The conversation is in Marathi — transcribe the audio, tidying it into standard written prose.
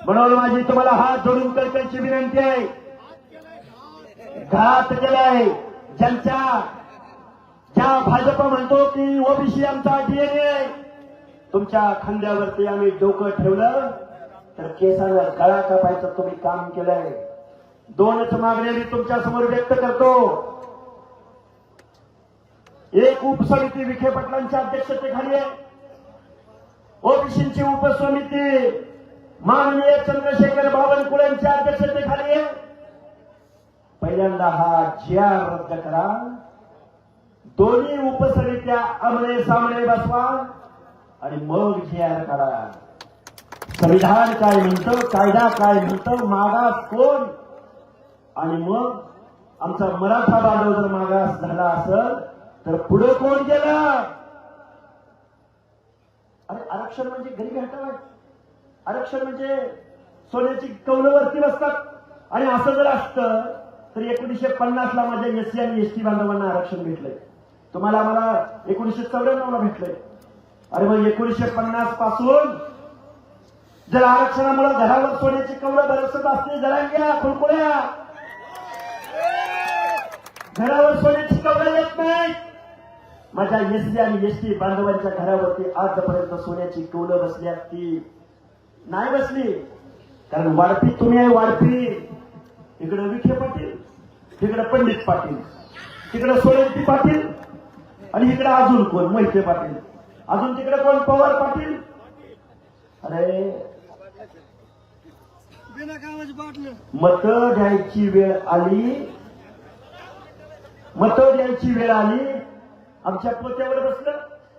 म्हणून माझी तुम्हाला हात जोडून कळकळीची विनंती आहे. घात केलाय ज्या भाजप म्हणतो की ओबीसी आमचा डीएनए, तुमच्या खांद्यावरती आम्ही डोकं ठेवलं तर केसाला गळा कापायचं तुम्ही काम केलंय. दोनच मागण्या मी तुमच्या समोर व्यक्त करतो. एक उपसमिती विखे पाटलांच्या अध्यक्षतेखाली आहे. ओबीसीची उपसमिती माननीय चंद्रशेखर बावनकुळेंच्या अध्यक्षतेखाली आहे. पहिल्यांदा हा GR रद्द करा. दोन्ही उपसमित्या आमने सामने बसवा आणि मग GR करा. संविधान काय म्हणतं, कायदा काय म्हणतं, मागास कोण, आणि मग आमचा मराठा बांधव जर मागास झाला असेल तर पुढे कोण गेला. अरे आरक्षण म्हणजे गरीब हटावाय, आरक्षण म्हणजे सोन्याची कौलवरती बसतात. आणि असं जर असतं तर 1950 ला माझ्या SC आणि ST बांधवांना आरक्षण भेटलंय. तुम्हाला आम्हाला 1994 ला भेटलंय. अरे मग 1950 पासून जर आरक्षणामुळे घरावर सोन्याची कौलं बरसत असते, जरांग्या खुळखुळ्या, घरावर सोन्याची कौलं येत नाही. माझ्या SC आणि ST बांधवांच्या घरावरती आजपर्यंत सोन्याची कौलं बसली ती नाही बसली. कारण वाढपी तुम्ही आहे, वाढपी. इकडे विखे पाटील, तिकडे पंडित पाटील, तिकडे सोळंकी पाटील, आणि इकडे अजून कोण, मोहिते पाटील, अजून तिकडे कोण, पवार पाटील. अरे मत द्यायची वेळ आली, मत द्यायची वेळ आली, आमच्या पोत्यावर बसलं.